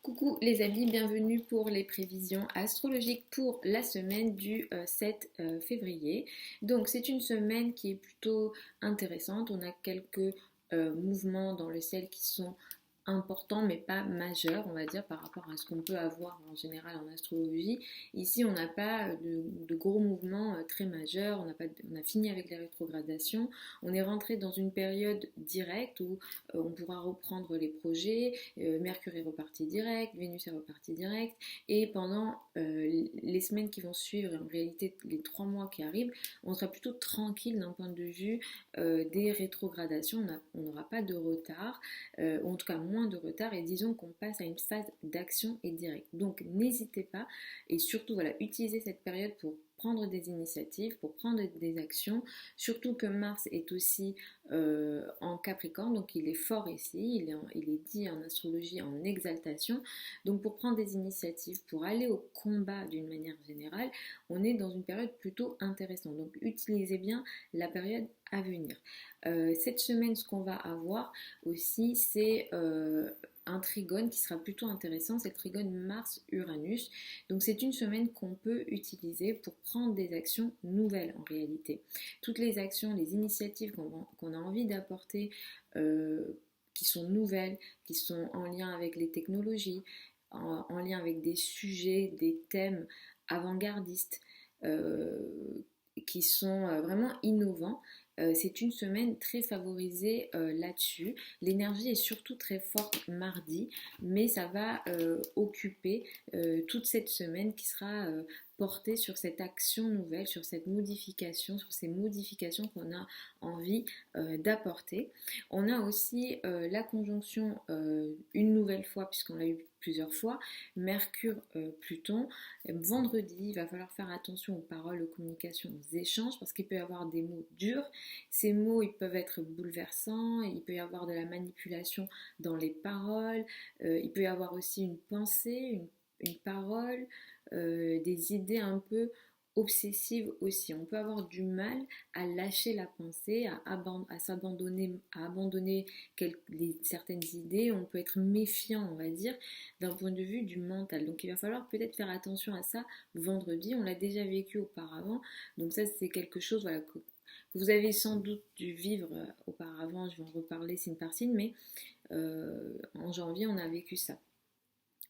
Coucou les amis, bienvenue pour les prévisions astrologiques pour la semaine du 7 février. Donc c'est une semaine qui est plutôt intéressante. On a quelques mouvements dans le ciel qui sont importants mais pas majeurs, on va dire, par rapport à ce qu'on peut avoir en général en astrologie. Ici, on n'a pas de gros mouvements très majeurs, on a fini avec les rétrogradations, on est rentré dans une période directe où on pourra reprendre les projets, Mercure est reparti direct, Vénus est reparti direct, et pendant les semaines qui vont suivre, et en réalité les 3 mois qui arrivent, on sera plutôt tranquille d'un point de vue des rétrogradations, on n'aura pas de retard, ou en tout cas moins de retard, et disons qu'on passe à une phase d'action et direct. Donc n'hésitez pas, et surtout voilà, utilisez cette période pour prendre des initiatives, pour prendre des actions, surtout que Mars est aussi en Capricorne, donc il est fort ici, il est dit en astrologie en exaltation, donc pour prendre des initiatives, pour aller au combat d'une manière générale, on est dans une période plutôt intéressante, donc utilisez bien la période à venir. Cette semaine, ce qu'on va avoir aussi, c'est un trigone qui sera plutôt intéressant, c'est le trigone Mars-Uranus. Donc c'est une semaine qu'on peut utiliser pour prendre des actions nouvelles en réalité. Toutes les actions, les initiatives qu'on a envie d'apporter, qui sont nouvelles, qui sont en lien avec les technologies, en lien avec des sujets, des thèmes avant-gardistes, qui sont vraiment innovants. C'est une semaine très favorisée là-dessus. L'énergie est surtout très forte mardi, mais ça va occuper toute cette semaine qui sera portée sur cette action nouvelle, sur cette modification, sur ces modifications qu'on a envie d'apporter. On a aussi la conjonction une nouvelle fois, puisqu'on l'a eu plusieurs fois, Mercure-Pluton. Vendredi, il va falloir faire attention aux paroles, aux communications, aux échanges, parce qu'il peut y avoir des mots durs. Ces mots, ils peuvent être bouleversants, il peut y avoir de la manipulation dans les paroles, il peut y avoir aussi une pensée, une parole, des idées un peu obsessives aussi. On peut avoir du mal à lâcher la pensée, à s'abandonner, à abandonner certaines idées. On peut être méfiant, on va dire, d'un point de vue du mental. Donc il va falloir peut-être faire attention à ça vendredi. On l'a déjà vécu auparavant. Donc ça, c'est quelque chose voilà, que vous avez sans doute dû vivre auparavant. Je vais en reparler signe par signe, mais en janvier, on a vécu ça.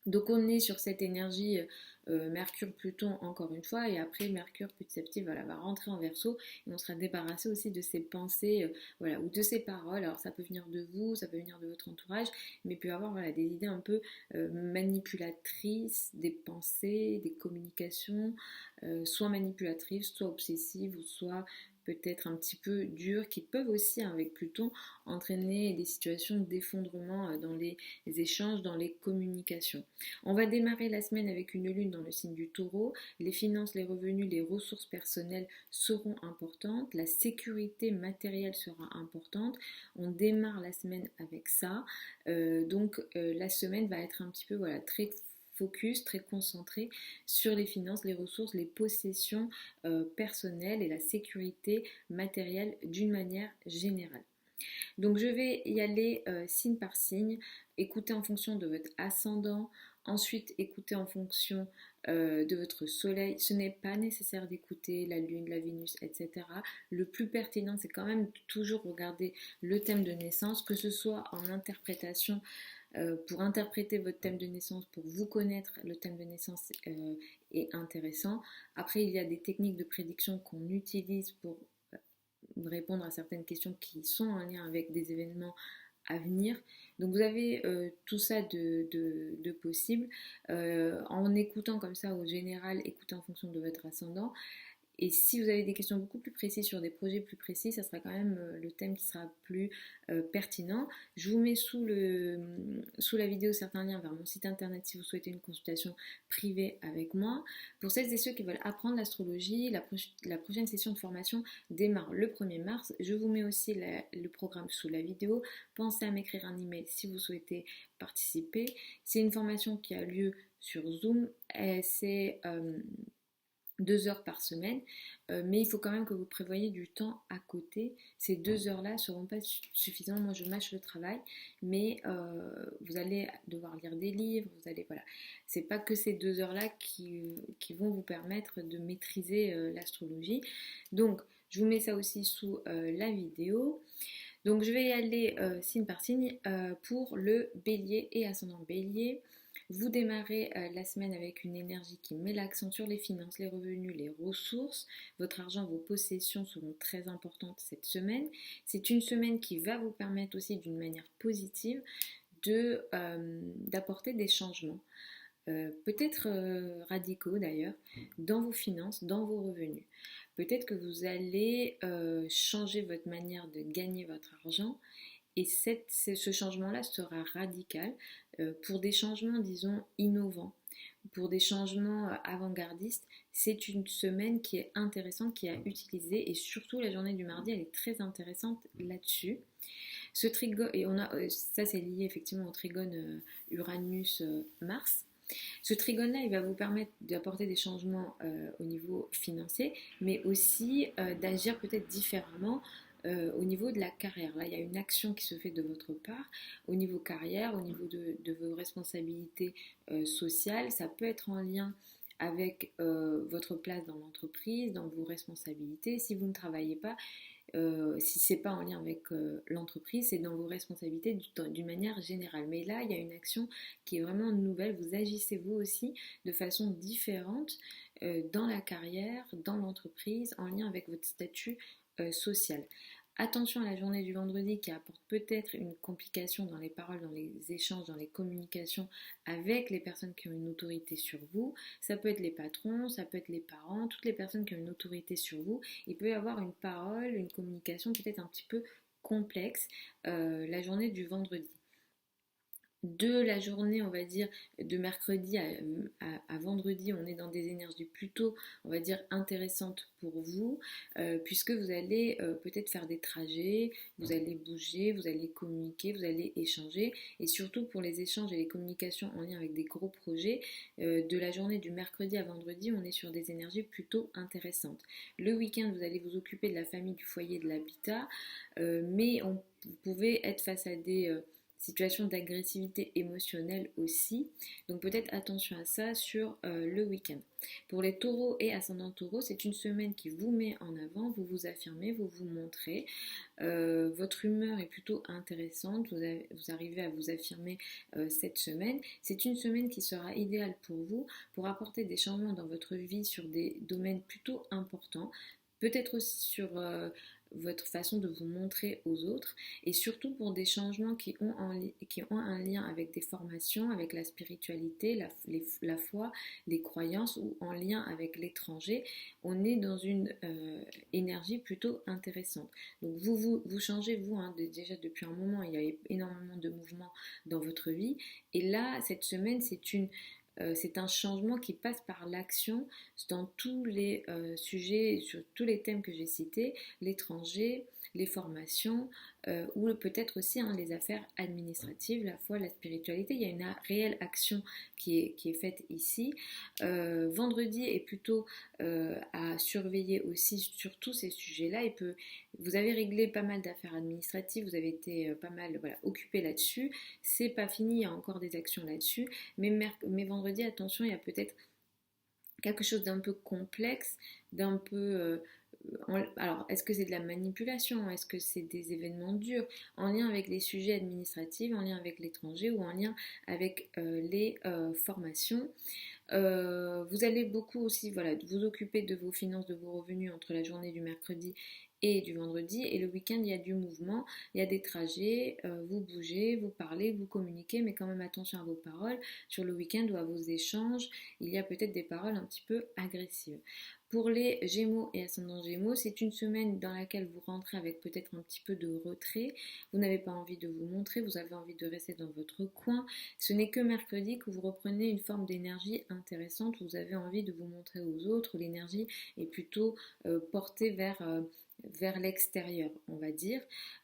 Donc on est sur cette énergie Mercure-Pluton encore une fois, et après Mercure petit à petit voilà, va rentrer en Verseau, et on sera débarrassé aussi de ses pensées voilà, ou de ses paroles. Alors ça peut venir de vous, ça peut venir de votre entourage, mais il peut y avoir voilà, des idées un peu manipulatrices, des pensées, des communications, soit manipulatrices, soit obsessives, ou soit peut-être un petit peu dures, qui peuvent aussi, avec Pluton, entraîner des situations d'effondrement dans les échanges, dans les communications. On va démarrer la semaine avec une lune dans le signe du Taureau. Les finances, les revenus, les ressources personnelles seront importantes. La sécurité matérielle sera importante. On démarre la semaine avec ça. Donc la semaine va être un petit peu voilà, très focus, très concentré sur les finances, les ressources, les possessions personnelles et la sécurité matérielle d'une manière générale. Donc je vais y aller signe par signe, écouter en fonction de votre ascendant, ensuite écouter en fonction de votre soleil. Ce n'est pas nécessaire d'écouter la lune, la Vénus, etc. Le plus pertinent, c'est quand même toujours regarder le thème de naissance, que ce soit en interprétation, pour interpréter votre thème de naissance, pour vous connaître le thème de naissance est intéressant. Après, il y a des techniques de prédiction qu'on utilise pour répondre à certaines questions qui sont en lien avec des événements à venir. Donc vous avez tout ça de possible. En écoutant comme ça au général, écoutez en fonction de votre ascendant. Et si vous avez des questions beaucoup plus précises sur des projets plus précis, ça sera quand même le thème qui sera plus pertinent. Je vous mets sous la vidéo certains liens vers mon site internet si vous souhaitez une consultation privée avec moi. Pour celles et ceux qui veulent apprendre l'astrologie, la prochaine session de formation démarre le 1er mars. Je vous mets aussi le programme sous la vidéo. Pensez à m'écrire un email si vous souhaitez participer. C'est une formation qui a lieu sur Zoom. C'est 2 heures par semaine, mais il faut quand même que vous prévoyez du temps à côté. Ces 2 heures-là ne seront pas suffisantes. Moi, je mâche le travail, mais vous allez devoir lire des livres, vous allez, voilà. C'est pas que ces 2 heures-là qui vont vous permettre de maîtriser l'astrologie. Donc, je vous mets ça aussi sous la vidéo. Donc, je vais y aller signe par signe pour le bélier et ascendant bélier. Vous démarrez la semaine avec une énergie qui met l'accent sur les finances, les revenus, les ressources. Votre argent, vos possessions seront très importantes cette semaine. C'est une semaine qui va vous permettre aussi d'une manière positive d'apporter des changements, peut-être radicaux d'ailleurs, dans vos finances, dans vos revenus. Peut-être que vous allez changer votre manière de gagner votre argent et ce changement-là sera radical pour des changements, disons, innovants, pour des changements avant-gardistes. C'est une semaine qui est intéressante, qui est à utiliser et surtout la journée du mardi, elle est très intéressante là-dessus. Ce trigone, et ça c'est lié effectivement au trigone Uranus-Mars. Ce trigone-là, il va vous permettre d'apporter des changements au niveau financier, mais aussi d'agir peut-être différemment au niveau de la carrière. Là, il y a une action qui se fait de votre part au niveau carrière, au niveau de vos responsabilités sociales. Ça peut être en lien avec votre place dans l'entreprise, dans vos responsabilités. Si vous ne travaillez pas, si c'est pas en lien avec l'entreprise, c'est dans vos responsabilités d'une manière générale. Mais là, il y a une action qui est vraiment nouvelle. Vous agissez vous aussi de façon différente dans la carrière, dans l'entreprise, en lien avec votre statut social. Attention à la journée du vendredi qui apporte peut-être une complication dans les paroles, dans les échanges, dans les communications avec les personnes qui ont une autorité sur vous. Ça peut être les patrons, ça peut être les parents, toutes les personnes qui ont une autorité sur vous. Il peut y avoir une parole, une communication peut-être un petit peu complexe la journée du vendredi. De la journée, on va dire, de mercredi à vendredi, on est dans des énergies plutôt, on va dire, intéressantes pour vous, puisque vous allez peut-être faire des trajets, vous allez bouger, vous allez communiquer, vous allez échanger, et surtout pour les échanges et les communications en lien avec des gros projets, de la journée du mercredi à vendredi, on est sur des énergies plutôt intéressantes. Le week-end, vous allez vous occuper de la famille, du foyer, de l'habitat, mais vous pouvez être face à des situation d'agressivité émotionnelle aussi. Donc peut-être attention à ça sur le week-end. Pour les taureaux et ascendants taureaux, c'est une semaine qui vous met en avant, vous vous affirmez, vous vous montrez. Votre humeur est plutôt intéressante, vous arrivez à vous affirmer cette semaine. C'est une semaine qui sera idéale pour vous, pour apporter des changements dans votre vie sur des domaines plutôt importants. Peut-être aussi sur votre façon de vous montrer aux autres et surtout pour des changements qui ont un lien avec des formations, avec la spiritualité, la foi, les croyances ou en lien avec l'étranger. On est dans une énergie plutôt intéressante. Donc vous changez, vous, hein, déjà depuis un moment, il y a énormément de mouvements dans votre vie et là, cette semaine, c'est un changement qui passe par l'action dans tous les sujets, sur tous les thèmes que j'ai cités, l'étranger, les formations, ou peut-être aussi les affaires administratives, la foi, la spiritualité. Il y a une réelle action qui est faite ici. Vendredi est plutôt à surveiller aussi sur tous ces sujets-là. Vous avez réglé pas mal d'affaires administratives, vous avez été pas mal occupé là-dessus. C'est pas fini, il y a encore des actions là-dessus. Mais vendredi, attention, il y a peut-être quelque chose d'un peu complexe, d'un peu... alors, est-ce que c'est de la manipulation? Est-ce que c'est des événements durs en lien avec les sujets administratifs, en lien avec l'étranger ou en lien avec les formations? Vous allez beaucoup aussi vous occuper de vos finances, de vos revenus entre la journée du mercredi et du vendredi. Et le week-end, il y a du mouvement, il y a des trajets, vous bougez, vous parlez, vous communiquez, mais quand même attention à vos paroles. Sur le week-end ou à vos échanges, il y a peut-être des paroles un petit peu agressives. Pour les Gémeaux et ascendants Gémeaux, c'est une semaine dans laquelle vous rentrez avec peut-être un petit peu de retrait. Vous n'avez pas envie de vous montrer, vous avez envie de rester dans votre coin. Ce n'est que mercredi que vous reprenez une forme d'énergie intéressante. Vous avez envie de vous montrer aux autres. L'énergie est plutôt portée vers l'extérieur, on va dire.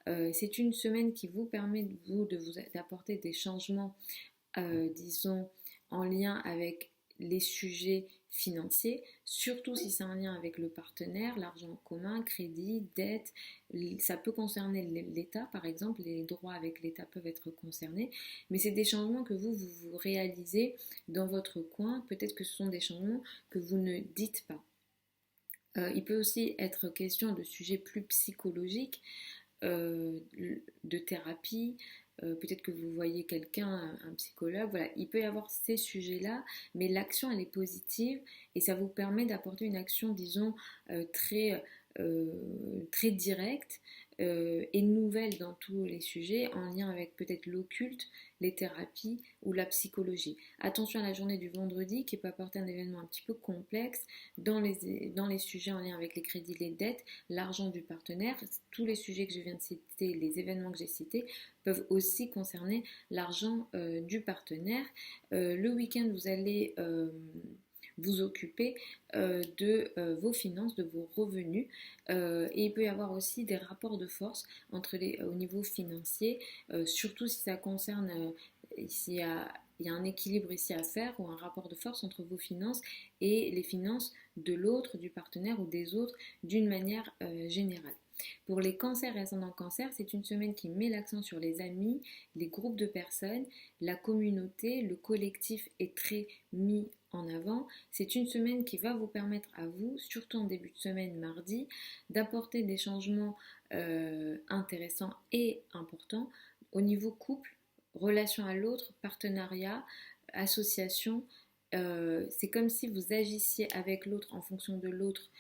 C'est une semaine qui vous permet d'apporter des changements, disons, en lien avec les sujets financiers, surtout si c'est en lien avec le partenaire, l'argent en commun, crédit, dette. Ça peut concerner l'État, par exemple, les droits avec l'État peuvent être concernés, mais c'est des changements que vous réalisez dans votre coin. Peut-être que ce sont des changements que vous ne dites pas. Il peut aussi être question de sujets plus psychologiques, de thérapie, peut-être que vous voyez quelqu'un, un psychologue, voilà, il peut y avoir ces sujets-là, mais l'action elle est positive et ça vous permet d'apporter une action, disons, très directe et nouvelle dans tous les sujets, en lien avec peut-être l'occulte, les thérapies ou la psychologie. Attention à la journée du vendredi qui peut apporter un événement un petit peu complexe dans les sujets en lien avec les crédits, les dettes, l'argent du partenaire. Tous les sujets que je viens de citer, les événements que j'ai cités, peuvent aussi concerner l'argent du partenaire. Le week-end, vous allez vous occuper de vos finances, de vos revenus. Et il peut y avoir aussi des rapports de force au niveau financier, surtout si ça concerne, s'il y a un équilibre ici à faire ou un rapport de force entre vos finances et les finances de l'autre, du partenaire ou des autres d'une manière générale. Pour les cancers et ascendants cancer, c'est une semaine qui met l'accent sur les amis, les groupes de personnes, la communauté, le collectif est très mis en avant. C'est une semaine qui va vous permettre à vous, surtout en début de semaine mardi, d'apporter des changements intéressants et importants au niveau couple, relation à l'autre, partenariat, association. C'est comme si vous agissiez avec l'autre en fonction de l'autre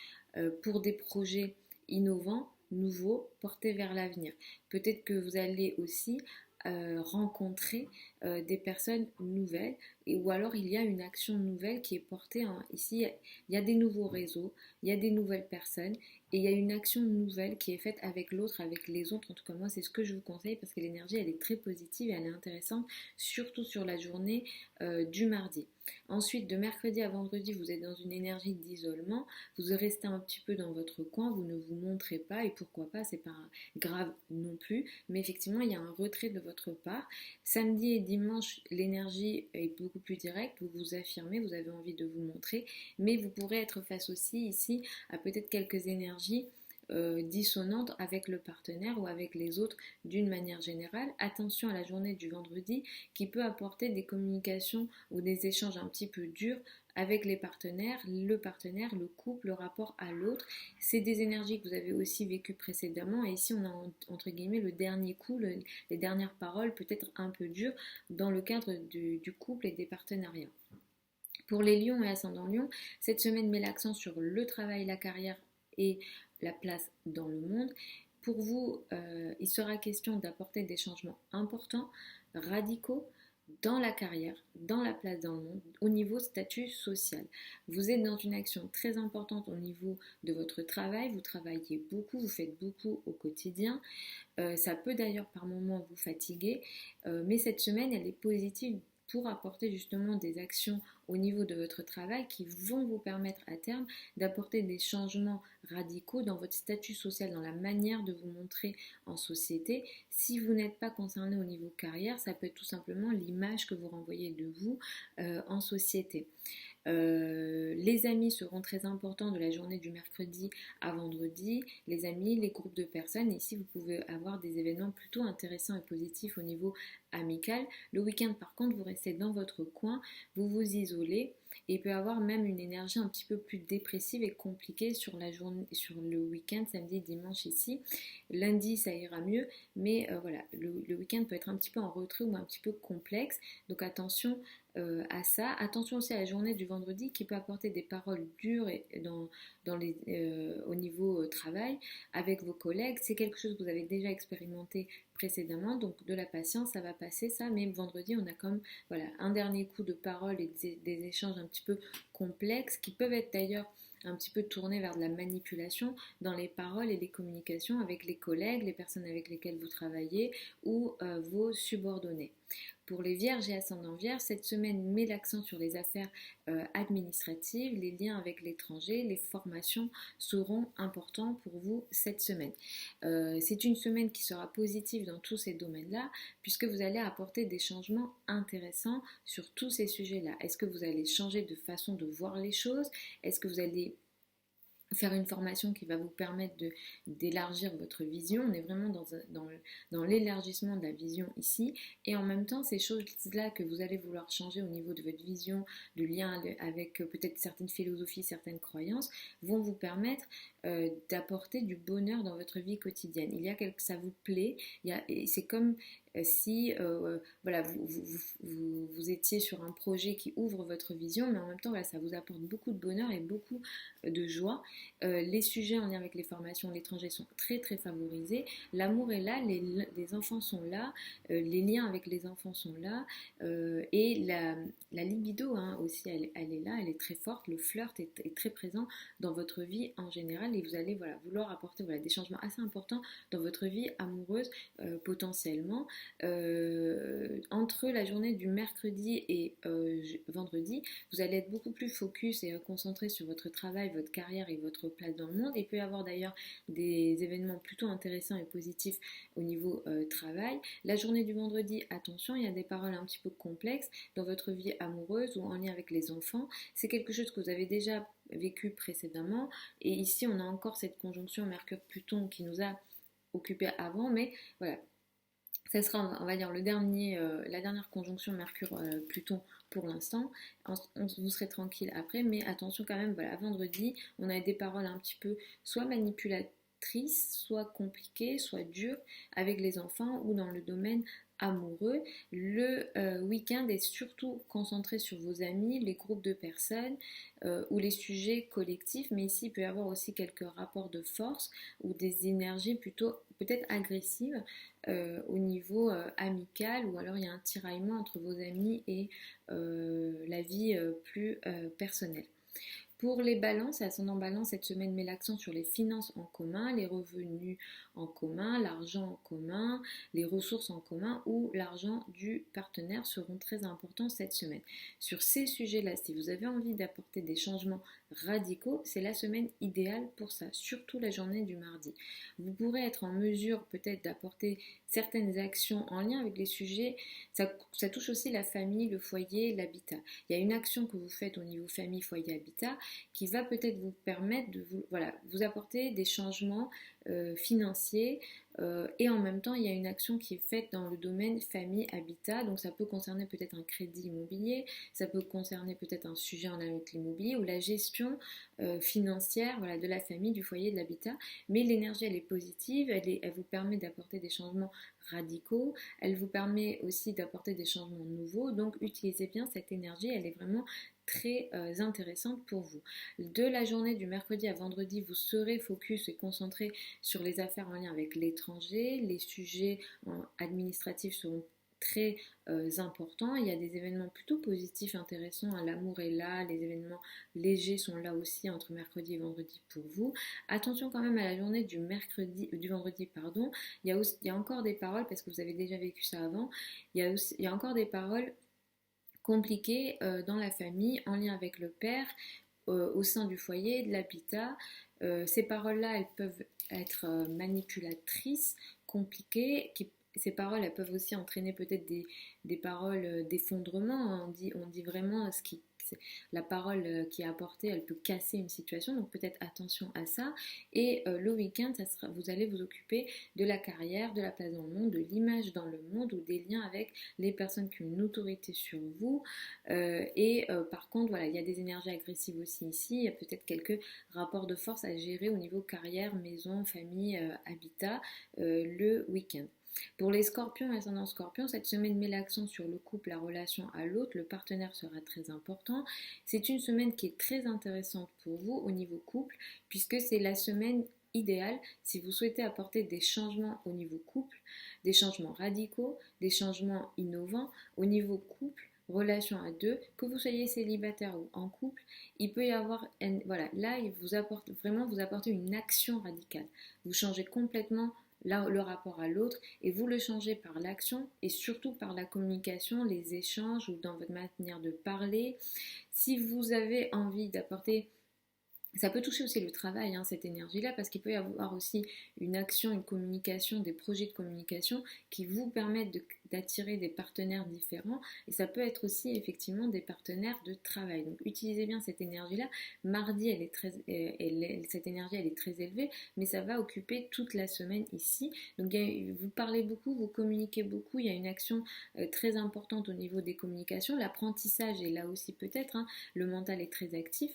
pour des projets innovants, nouveaux, portés vers l'avenir. Peut-être que vous allez aussi rencontrer des personnes nouvelles ou alors il y a une action nouvelle qui est portée ici, il y a des nouveaux réseaux, il y a des nouvelles personnes et il y a une action nouvelle qui est faite avec l'autre, avec les autres. En tout cas moi c'est ce que je vous conseille parce que l'énergie elle est très positive et elle est intéressante, surtout sur la journée du mardi. Ensuite, de mercredi à vendredi, vous êtes dans une énergie d'isolement, vous restez un petit peu dans votre coin, vous ne vous montrez pas et pourquoi pas, c'est pas grave non plus, mais effectivement il y a un retrait de votre part. Samedi et dimanche, l'énergie est beaucoup plus directe, vous vous affirmez, vous avez envie de vous montrer, mais vous pourrez être face aussi ici à peut-être quelques énergies dissonantes avec le partenaire ou avec les autres d'une manière générale. Attention à la journée du vendredi qui peut apporter des communications ou des échanges un petit peu durs avec les partenaires, le couple, le rapport à l'autre. C'est des énergies que vous avez aussi vécues précédemment et ici on a entre guillemets le dernier coup, les dernières paroles peut-être un peu dures dans le cadre du couple et des partenariats. Pour les lions et ascendants lions, cette semaine met l'accent sur le travail, la carrière et la place dans le monde. Pour vous, il sera question d'apporter des changements importants, radicaux, dans la carrière, dans la place dans le monde, au niveau statut social. Vous êtes dans une action très importante au niveau de votre travail, vous travaillez beaucoup, vous faites beaucoup au quotidien. Ça peut d'ailleurs par moments vous fatiguer, mais cette semaine, elle est positive pour apporter justement des actions au niveau de votre travail qui vont vous permettre à terme d'apporter des changements radicaux dans votre statut social, dans la manière de vous montrer en société. Si vous n'êtes pas concerné au niveau carrière, ça peut être tout simplement l'image que vous renvoyez de vous en société. Les amis seront très importants de la journée du mercredi à vendredi. Les amis, les groupes de personnes. Ici, vous pouvez avoir des événements plutôt intéressants et positifs au niveau amical. Le week-end, par contre, vous restez dans votre coin, vous vous isolez et il peut y avoir même une énergie un petit peu plus dépressive et compliquée sur la journée, sur le week-end, samedi, dimanche ici. Lundi, ça ira mieux, mais voilà, le week-end peut être un petit peu en retrait ou un petit peu complexe. Donc attention à ça. Attention aussi à la journée du vendredi qui peut apporter des paroles dures au niveau travail avec vos collègues. C'est quelque chose que vous avez déjà expérimenté précédemment, donc de la patience, ça va passer ça, mais vendredi on a comme voilà, un dernier coup de parole et des échanges un petit peu complexes qui peuvent être d'ailleurs un petit peu tournés vers de la manipulation dans les paroles et les communications avec les collègues, les personnes avec lesquelles vous travaillez ou vos subordonnés. Pour les vierges et ascendants vierges, cette semaine met l'accent sur les affaires administratives, les liens avec l'étranger, les formations seront importants pour vous cette semaine. C'est une semaine qui sera positive dans tous ces domaines-là, puisque vous allez apporter des changements intéressants sur tous ces sujets-là. Est-ce que vous allez changer de façon de voir les choses? Est-ce que vous allez faire une formation qui va vous permettre d'élargir votre vision? On est vraiment dans l'élargissement de la vision ici, et en même temps ces choses-là que vous allez vouloir changer au niveau de votre vision, du lien avec peut-être certaines philosophies, certaines croyances, vont vous permettre d'apporter du bonheur dans votre vie quotidienne. Il y a quelque, ça vous plaît, c'est comme si voilà, vous étiez sur un projet qui ouvre votre vision, mais en même temps voilà, ça vous apporte beaucoup de bonheur et beaucoup de joie. Les sujets en lien avec les formations à l'étranger sont très très favorisés. L'amour est là, les enfants sont là, les liens avec les enfants sont là, et la libido hein, aussi, elle est là, elle est très forte. Le flirt est très présent dans votre vie en général, et vous allez voilà, vouloir apporter voilà, des changements assez importants dans votre vie amoureuse potentiellement. Entre la journée du mercredi et vendredi, vous allez être beaucoup plus focus et concentré sur votre travail, votre carrière et votre place dans le monde. Il peut y avoir d'ailleurs des événements plutôt intéressants et positifs au niveau travail. La journée du vendredi, attention, il y a des paroles un petit peu complexes dans votre vie amoureuse ou en lien avec les enfants. C'est quelque chose que vous avez déjà vécu précédemment, et ici on a encore cette conjonction Mercure-Pluton qui nous a occupé avant, mais voilà, ça sera, on va dire, la dernière conjonction Mercure-Pluton pour l'instant. Vous serez tranquille après, mais attention quand même, voilà, vendredi, on a des paroles un petit peu soit manipulatrices, soit compliquées, soit dures avec les enfants ou dans le domaine amoureux. Le week-end est surtout concentré sur vos amis, les groupes de personnes ou les sujets collectifs, mais ici il peut y avoir aussi quelques rapports de force ou des énergies plutôt peut-être agressives au niveau amical, ou alors il y a un tiraillement entre vos amis et la vie plus personnelle. Pour les balances, ascendant balance, cette semaine met l'accent sur les finances en commun, les revenus en commun, l'argent en commun, les ressources en commun ou l'argent du partenaire seront très importants cette semaine. Sur ces sujets-là, si vous avez envie d'apporter des changements radicaux, c'est la semaine idéale pour ça, surtout la journée du mardi. Vous pourrez être en mesure peut-être d'apporter certaines actions en lien avec les sujets, ça touche aussi la famille, le foyer, l'habitat. Il y a une action que vous faites au niveau famille, foyer, habitat qui va peut-être vous permettre de vous apporter des changements financiers, et en même temps il y a une action qui est faite dans le domaine famille habitat, donc ça peut concerner peut-être un crédit immobilier, ça peut concerner peut-être un sujet en lien avec l'immobilier ou la gestion financière voilà, de la famille, du foyer, de l'habitat, mais l'énergie elle est positive, elle vous permet d'apporter des changements radicaux, elle vous permet aussi d'apporter des changements nouveaux, donc utilisez bien cette énergie, elle est vraiment très intéressante pour vous. De la journée du mercredi à vendredi, vous serez focus et concentré sur les affaires en lien avec l'étranger, les sujets administratifs seront très importants, il y a des événements plutôt positifs intéressants, hein. L'amour est là, les événements légers sont là aussi entre mercredi et vendredi pour vous. Attention quand même à la journée du vendredi pardon, il y a encore des paroles, parce que vous avez déjà vécu ça avant, il y a encore des paroles compliquées dans la famille en lien avec le père, au sein du foyer, de l'habitat. Ces paroles-là, elles peuvent être manipulatrices, compliquées, ces paroles, elles peuvent aussi entraîner peut-être des paroles d'effondrement, hein. On dit vraiment la parole qui est apportée, elle peut casser une situation, donc peut-être attention à ça. Et le week-end, vous allez vous occuper de la carrière, de la place dans le monde, de l'image dans le monde, ou des liens avec les personnes qui ont une autorité sur vous. Par contre, voilà, il y a des énergies agressives aussi ici, il y a peut-être quelques rapports de force à gérer au niveau carrière, maison, famille, habitat, le week-end. Pour les scorpions et ascendant scorpion, cette semaine met l'accent sur le couple, la relation à l'autre, le partenaire sera très important. C'est une semaine qui est très intéressante pour vous au niveau couple, puisque c'est la semaine idéale si vous souhaitez apporter des changements au niveau couple, des changements radicaux, des changements innovants au niveau couple, relation à deux, que vous soyez célibataire ou en couple, il peut y avoir, voilà, là il vous apporte vraiment, vous apportez une action radicale, vous changez complètement là, le rapport à l'autre, et vous le changez par l'action et surtout par la communication, les échanges ou dans votre manière de parler. Si vous avez envie d'apporter, ça peut toucher aussi le travail, hein, cette énergie-là, parce qu'il peut y avoir aussi une action, une communication, des projets de communication qui vous permettent d'attirer des partenaires différents. Et ça peut être aussi effectivement des partenaires de travail. Donc utilisez bien cette énergie-là. Mardi, cette énergie, elle est très élevée, mais ça va occuper toute la semaine ici. Donc vous parlez beaucoup, vous communiquez beaucoup. Il y a une action très importante au niveau des communications. L'apprentissage est là aussi peut-être, hein. Le mental est très actif.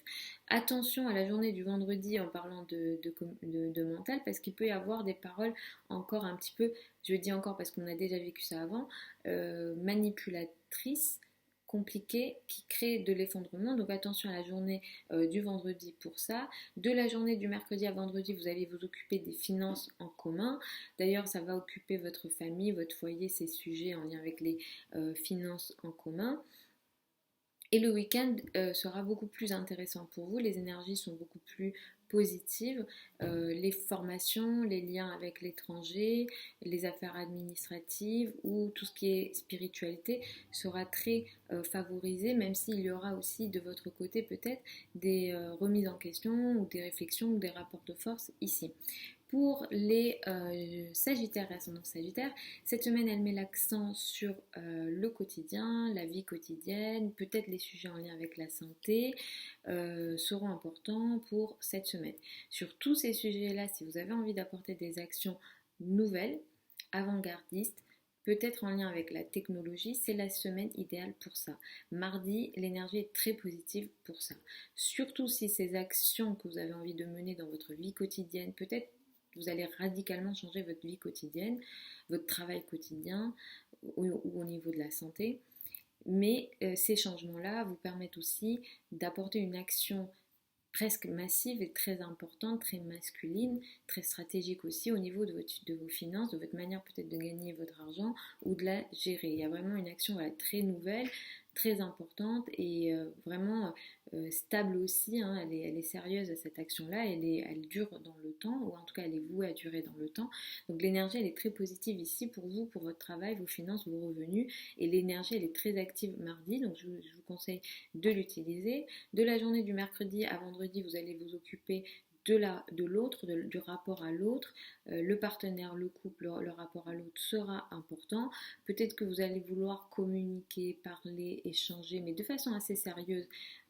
Attention à la journée du vendredi en parlant de mental, parce qu'il peut y avoir des paroles encore un petit peu, je dis encore parce qu'on a déjà vécu ça avant, manipulatrices, compliquées, qui créent de l'effondrement. Donc attention à la journée du vendredi pour ça. De la journée du mercredi à vendredi, vous allez vous occuper des finances en commun. D'ailleurs, ça va occuper votre famille, votre foyer, ces sujets en lien avec les finances en commun. Et le week-end sera beaucoup plus intéressant pour vous, les énergies sont beaucoup plus positives, les formations, les liens avec l'étranger, les affaires administratives ou tout ce qui est spiritualité sera très favorisé, même s'il y aura aussi de votre côté peut-être des remises en question ou des réflexions ou des rapports de force ici. Pour les Sagittaires et ascendants Sagittaires, cette semaine elle met l'accent sur le quotidien, la vie quotidienne, peut-être les sujets en lien avec la santé seront importants pour cette semaine. Sur tous ces sujets-là, si vous avez envie d'apporter des actions nouvelles, avant-gardistes, peut-être en lien avec la technologie, c'est la semaine idéale pour ça. Mardi, l'énergie est très positive pour ça. Surtout si ces actions que vous avez envie de mener dans votre vie quotidienne, peut-être vous allez radicalement changer votre vie quotidienne, votre travail quotidien ou au niveau de la santé. Mais ces changements-là vous permettent aussi d'apporter une action presque massive et très importante, très masculine, très stratégique aussi au niveau de vos finances, de votre manière peut-être de gagner votre argent ou de la gérer. Il y a vraiment une action très nouvelle, très importante et vraiment stable aussi, hein. Elle est sérieuse à cette action-là, elle dure dans le temps, ou en tout cas elle est vouée à durer dans le temps. Donc l'énergie elle est très positive ici pour vous, pour votre travail, vos finances, vos revenus, et l'énergie elle est très active mardi, donc je vous conseille de l'utiliser. De la journée du mercredi à vendredi, vous allez vous occuper de l'autre, du rapport à l'autre, le partenaire, le couple, le rapport à l'autre sera important. Peut-être que vous allez vouloir communiquer, parler, échanger, mais de façon assez sérieuse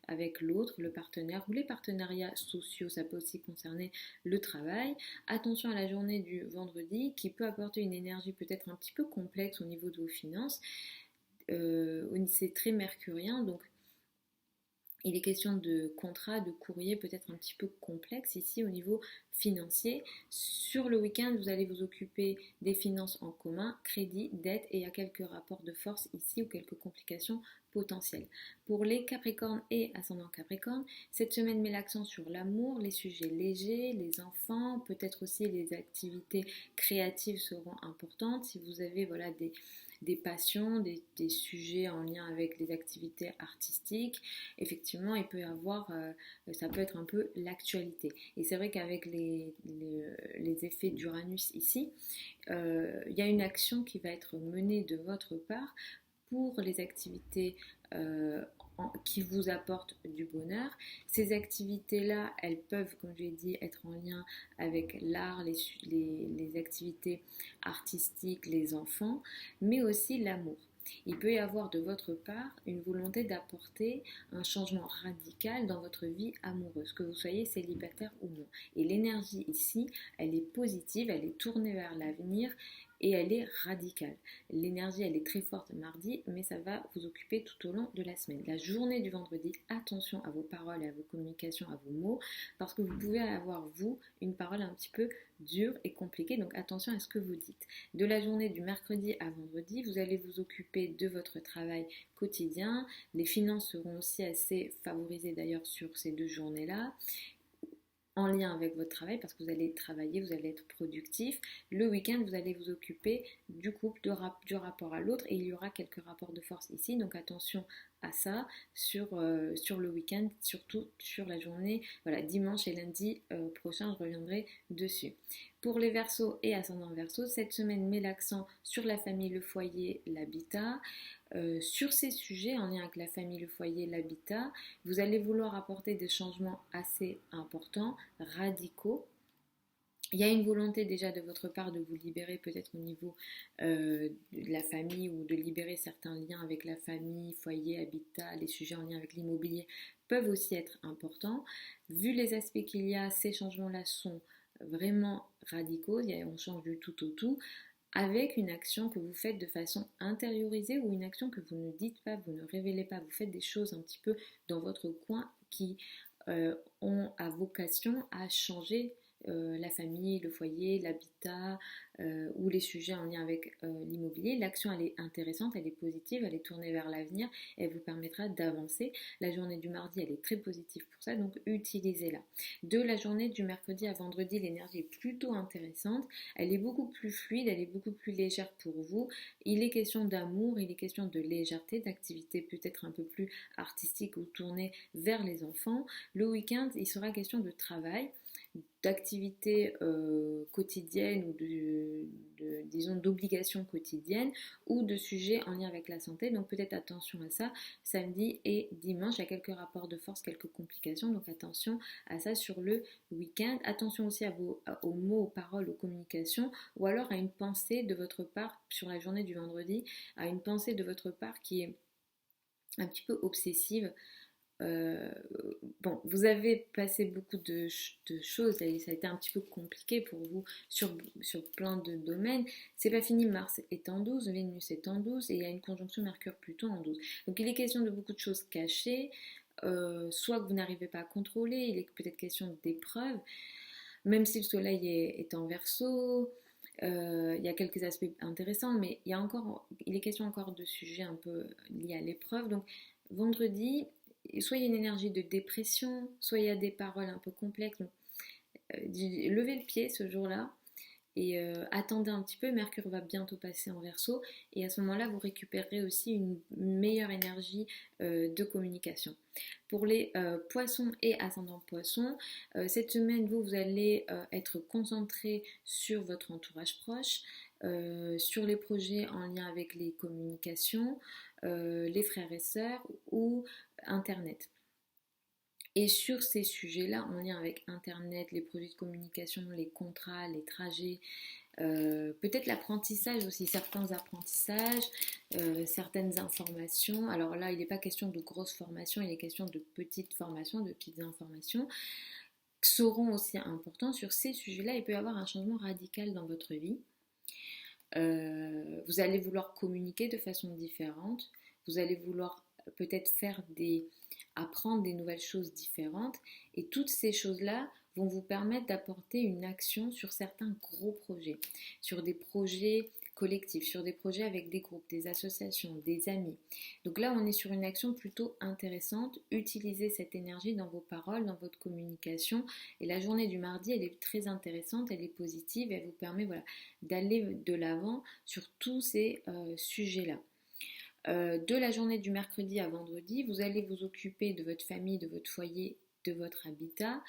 avec l'autre, le partenaire ou les partenariats sociaux, ça peut aussi concerner le travail. Attention à la journée du vendredi qui peut apporter une énergie peut-être un petit peu complexe au niveau de vos finances. C'est très mercurien, donc il est question de contrats, de courriers peut-être un petit peu complexes ici au niveau financier. Sur le week-end, vous allez vous occuper des finances en commun, crédit, dette, et il y a quelques rapports de force ici ou quelques complications potentielles. Pour les Capricornes et ascendants Capricorne, cette semaine met l'accent sur l'amour, les sujets légers, les enfants, peut-être aussi les activités créatives seront importantes. Si vous avez des passions, des sujets en lien avec les activités artistiques, effectivement, il peut y avoir, ça peut être un peu l'actualité. Et c'est vrai qu'avec les effets d'Uranus ici, il y a une action qui va être menée de votre part pour les activités qui vous apportent du bonheur. Ces activités-là, elles peuvent, comme je l'ai dit, être en lien avec l'art, les activités artistiques, les enfants, mais aussi l'amour. Il peut y avoir de votre part une volonté d'apporter un changement radical dans votre vie amoureuse, que vous soyez célibataire ou non. Et l'énergie ici, elle est positive, elle est tournée vers l'avenir et elle est radicale. L'énergie, elle est très forte mardi, mais ça va vous occuper tout au long de la semaine. La journée du vendredi, attention à vos paroles, à vos communications, à vos mots, parce que vous pouvez avoir, vous, une parole un petit peu dure et compliquée, donc attention à ce que vous dites. De la journée du mercredi à vendredi, vous allez vous occuper de votre travail quotidien. Les finances seront aussi assez favorisées d'ailleurs sur ces deux journées-là. en lien avec votre travail parce que vous allez travailler, vous allez être productif. Le week-end, vous allez vous occuper du couple, du rapport à l'autre et il y aura quelques rapports de force ici. Donc attention à ça sur le week-end, surtout sur la journée, voilà, dimanche et lundi prochain, je reviendrai dessus. Pour les Verseaux et ascendants Verseaux, cette semaine met l'accent sur la famille, le foyer, l'habitat. Sur ces sujets en lien avec la famille, le foyer, l'habitat, vous allez vouloir apporter des changements assez importants, radicaux. Il y a une volonté déjà de votre part de vous libérer peut-être au niveau de la famille ou de libérer certains liens avec la famille, foyer, habitat, les sujets en lien avec l'immobilier peuvent aussi être importants. Vu les aspects qu'il y a, ces changements-là sont vraiment radicaux, on change du tout au tout avec une action que vous faites de façon intériorisée ou une action que vous ne dites pas, vous ne révélez pas, vous faites des choses un petit peu dans votre coin qui ont à vocation à changer la famille, le foyer, l'habitat ou les sujets en lien avec l'immobilier. L'action, elle est intéressante, elle est positive, elle est tournée vers l'avenir, elle vous permettra d'avancer. La journée du mardi, elle est très positive pour ça, donc utilisez-la. De la journée du mercredi à vendredi, l'énergie est plutôt intéressante, elle est beaucoup plus fluide, elle est beaucoup plus légère pour vous. Il est question d'amour, il est question de légèreté, d'activité peut-être un peu plus artistique ou tournée vers les enfants. Le week-end, il sera question de travail, d'activités quotidiennes ou disons d'obligations quotidiennes ou de sujets en lien avec la santé. Donc peut-être attention à ça. Samedi et dimanche, il y a quelques rapports de force, quelques complications. Donc attention à ça sur le week-end. Attention aussi aux mots, aux paroles, aux communications ou alors à une pensée de votre part sur la journée du vendredi, à une pensée de votre part qui est un petit peu obsessive. Euh, bon, vous avez passé beaucoup de choses, et ça a été un petit peu compliqué pour vous sur plein de domaines. C'est pas fini, Mars est en 12, Vénus est en 12 et il y a une conjonction Mercure-Pluton en 12. Donc il est question de beaucoup de choses cachées, soit que vous n'arrivez pas à contrôler, il est peut-être question d'épreuves, même si le Soleil est en Verseau. Il y a quelques aspects intéressants, mais il est question encore de sujets un peu liés à l'épreuve. Donc vendredi, soit il y a une énergie de dépression, soit il y a des paroles un peu complexes. Donc, levez le pied ce jour-là et attendez un petit peu. Mercure va bientôt passer en Verseau et à ce moment-là, vous récupérerez aussi une meilleure énergie de communication. Pour les poissons et ascendants poissons, cette semaine, vous allez être concentré sur votre entourage proche, sur les projets en lien avec les communications, les frères et sœurs ou Internet. Et sur ces sujets-là, en lien avec Internet, les projets de communication, les contrats, les trajets, peut-être l'apprentissage aussi, certains apprentissages, certaines informations. Alors là, il n'est pas question de grosses formations, il est question de petites formations, de petites informations qui seront aussi importantes. Sur ces sujets-là, il peut y avoir un changement radical dans votre vie. Vous allez vouloir communiquer de façon différente, vous allez vouloir peut-être apprendre des nouvelles choses différentes et toutes ces choses-là vont vous permettre d'apporter une action sur certains gros projets, sur des projets collectifs, sur des projets avec des groupes, des associations, des amis. Donc là, on est sur une action plutôt intéressante. Utilisez cette énergie dans vos paroles, dans votre communication. Et la journée du mardi, elle est très intéressante, elle est positive, elle vous permet d'aller de l'avant sur tous ces sujets-là. De la journée du mercredi à vendredi, vous allez vous occuper de votre famille, de votre foyer, de votre habitat.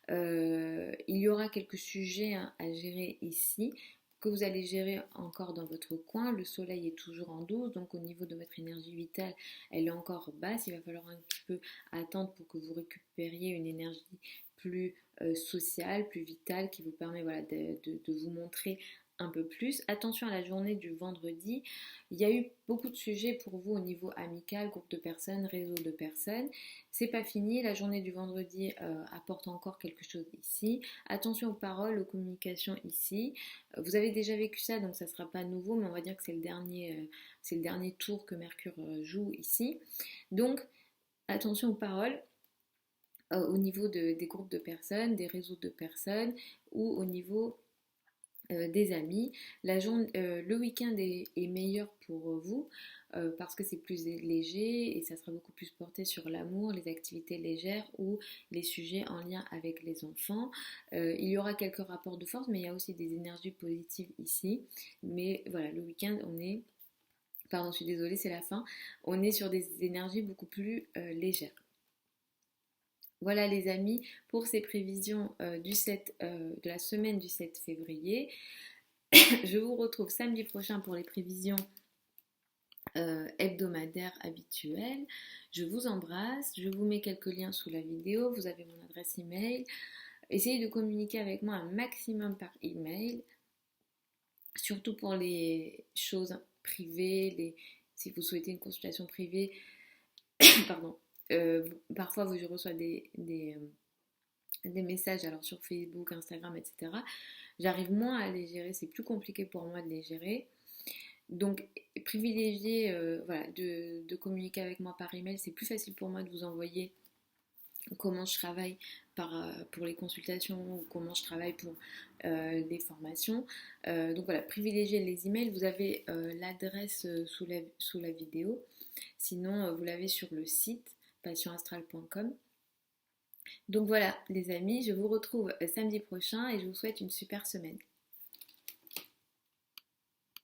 Il y aura quelques sujets à gérer ici que vous allez gérer encore dans votre coin. Le soleil est toujours en 12, donc au niveau de votre énergie vitale, elle est encore basse. Il va falloir un petit peu attendre pour que vous récupériez une énergie plus sociale, plus vitale, qui vous permet de vous montrer un peu plus. Attention à la journée du vendredi. Il y a eu beaucoup de sujets pour vous au niveau amical, groupe de personnes, réseau de personnes. C'est pas fini. La journée du vendredi apporte encore quelque chose ici. Attention aux paroles, aux communications ici. Vous avez déjà vécu ça, donc ça ne sera pas nouveau, mais on va dire que c'est le dernier tour que Mercure joue ici. Donc, attention aux paroles. Au niveau des groupes de personnes, des réseaux de personnes ou au niveau des amis. Le week-end est meilleur pour vous parce que c'est plus léger et ça sera beaucoup plus porté sur l'amour, les activités légères ou les sujets en lien avec les enfants. Il y aura quelques rapports de force, mais il y a aussi des énergies positives ici. Mais voilà, le week-end, pardon, je suis désolée, c'est la fin. On est sur des énergies beaucoup plus légères. Voilà les amis pour ces prévisions de la semaine du 7 février. Je vous retrouve samedi prochain pour les prévisions hebdomadaires habituelles. Je vous embrasse, je vous mets quelques liens sous la vidéo, vous avez mon adresse email. Essayez de communiquer avec moi un maximum par email, surtout pour les choses privées, si vous souhaitez une consultation privée, pardon. Parfois je reçois des messages alors sur Facebook, Instagram, etc. J'arrive moins à les gérer, c'est plus compliqué pour moi de les gérer. Donc privilégiez voilà, de communiquer avec moi par email, c'est plus facile pour moi de vous envoyer comment je travaille pour les consultations ou comment je travaille pour les formations. Donc voilà, privilégiez les emails, vous avez l'adresse sous la vidéo, sinon vous l'avez sur le site passionastral.com. Donc voilà les amis, je vous retrouve samedi prochain et je vous souhaite une super semaine.